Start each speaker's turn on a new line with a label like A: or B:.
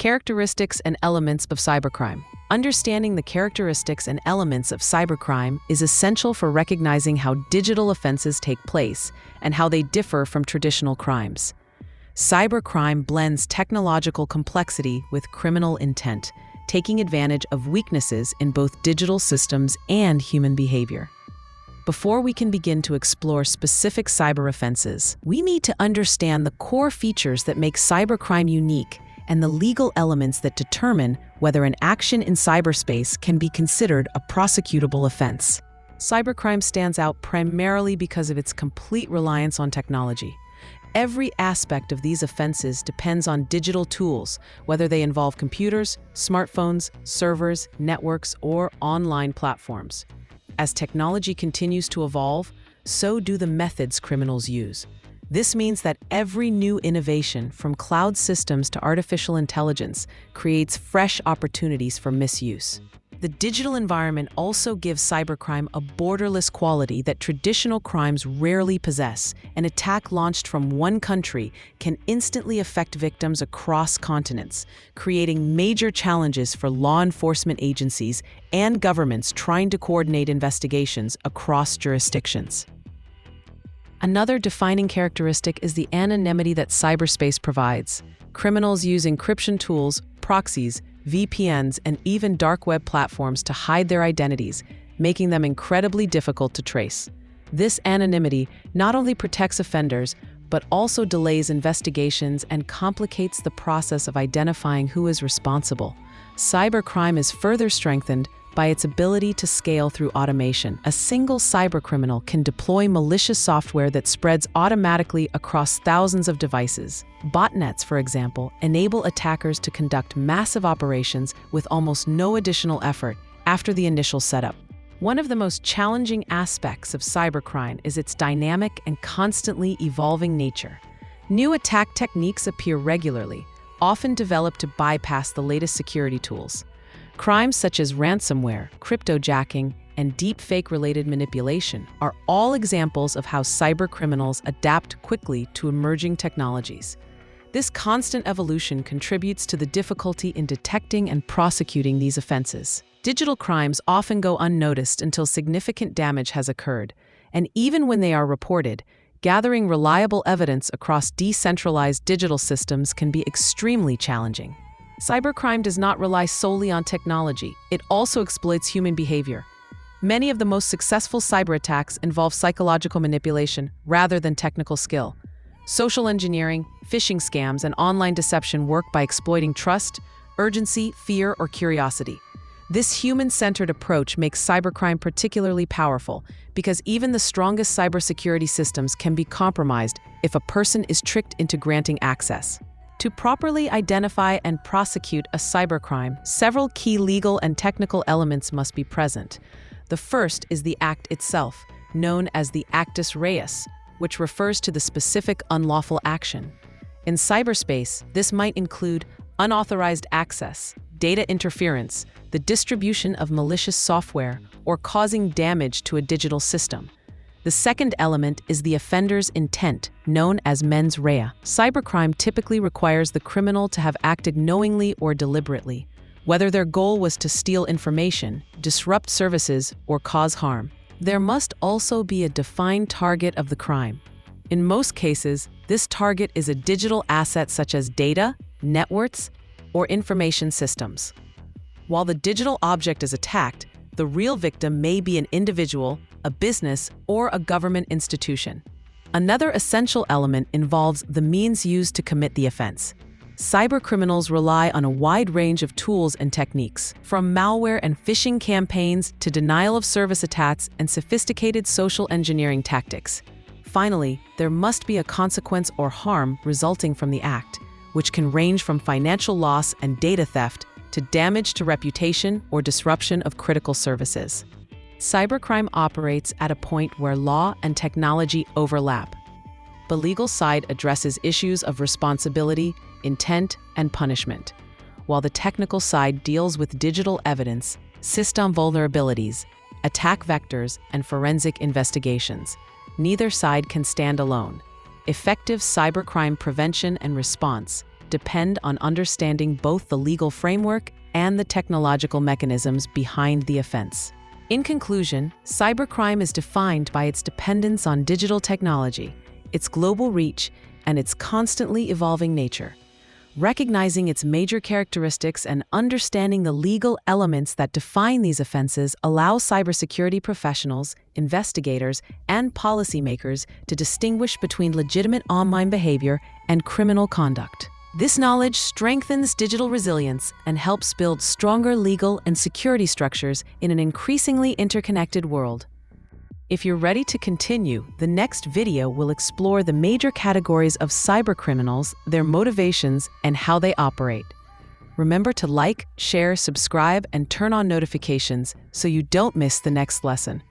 A: Characteristics and elements of cybercrime. Understanding the characteristics and elements of cybercrime is essential for recognizing how digital offenses take place and how they differ from traditional crimes. Cybercrime blends technological complexity with criminal intent, taking advantage of weaknesses in both digital systems and human behavior. Before we can begin to explore specific cyber offenses, we need to understand the core features that make cybercrime unique and the legal elements that determine whether an action in cyberspace can be considered a prosecutable offense. Cybercrime stands out primarily because of its complete reliance on technology. Every aspect of these offenses depends on digital tools, whether they involve computers, smartphones, servers, networks, or online platforms. As technology continues to evolve, so do the methods criminals use. This means that every new innovation, from cloud systems to artificial intelligence, creates fresh opportunities for misuse. The digital environment also gives cybercrime a borderless quality that traditional crimes rarely possess. An attack launched from one country can instantly affect victims across continents, creating major challenges for law enforcement agencies and governments trying to coordinate investigations across jurisdictions. Another defining characteristic is the anonymity that cyberspace provides. Criminals use encryption tools, proxies, VPNs, and even dark web platforms to hide their identities, making them incredibly difficult to trace. This anonymity not only protects offenders, but also delays investigations and complicates the process of identifying who is responsible. Cybercrime is further strengthened by its ability to scale through automation. A single cybercriminal can deploy malicious software that spreads automatically across thousands of devices. Botnets, for example, enable attackers to conduct massive operations with almost no additional effort after the initial setup. One of the most challenging aspects of cybercrime is its dynamic and constantly evolving nature. New attack techniques appear regularly, often developed to bypass the latest security tools. Crimes such as ransomware, cryptojacking, and deepfake-related manipulation are all examples of how cybercriminals adapt quickly to emerging technologies. This constant evolution contributes to the difficulty in detecting and prosecuting these offenses. Digital crimes often go unnoticed until significant damage has occurred, and even when they are reported, gathering reliable evidence across decentralized digital systems can be extremely challenging. Cybercrime does not rely solely on technology. It also exploits human behavior. Many of the most successful cyber attacks involve psychological manipulation rather than technical skill. Social engineering, phishing scams, and online deception work by exploiting trust, urgency, fear, or curiosity. This human-centered approach makes cybercrime particularly powerful because even the strongest cybersecurity systems can be compromised if a person is tricked into granting access. To properly identify and prosecute a cybercrime, several key legal and technical elements must be present. The first is the act itself, known as the actus reus, which refers to the specific unlawful action. In cyberspace, this might include unauthorized access, data interference, the distribution of malicious software, or causing damage to a digital system. The second element is the offender's intent, known as mens rea. Cybercrime typically requires the criminal to have acted knowingly or deliberately, whether their goal was to steal information, disrupt services, or cause harm. There must also be a defined target of the crime. In most cases, this target is a digital asset such as data, networks, or information systems. While the digital object is attacked, the real victim may be an individual, a business, or a government institution. Another essential element involves the means used to commit the offense. Cybercriminals rely on a wide range of tools and techniques, from malware and phishing campaigns to denial-of-service attacks and sophisticated social engineering tactics. Finally, there must be a consequence or harm resulting from the act, which can range from financial loss and data theft to damage to reputation or disruption of critical services. Cybercrime operates at a point where law and technology overlap. The legal side addresses issues of responsibility, intent, and punishment, while the technical side deals with digital evidence, system vulnerabilities, attack vectors, and forensic investigations. Neither side can stand alone. Effective cybercrime prevention and response, depend on understanding both the legal framework and the technological mechanisms behind the offense. In conclusion, cybercrime is defined by its dependence on digital technology, its global reach, and its constantly evolving nature. Recognizing its major characteristics and understanding the legal elements that define these offenses allows cybersecurity professionals, investigators, and policymakers to distinguish between legitimate online behavior and criminal conduct. This knowledge strengthens digital resilience and helps build stronger legal and security structures in an increasingly interconnected world. If you're ready to continue, the next video will explore the major categories of cybercriminals, their motivations, and how they operate. Remember to like, share, subscribe, and turn on notifications so you don't miss the next lesson.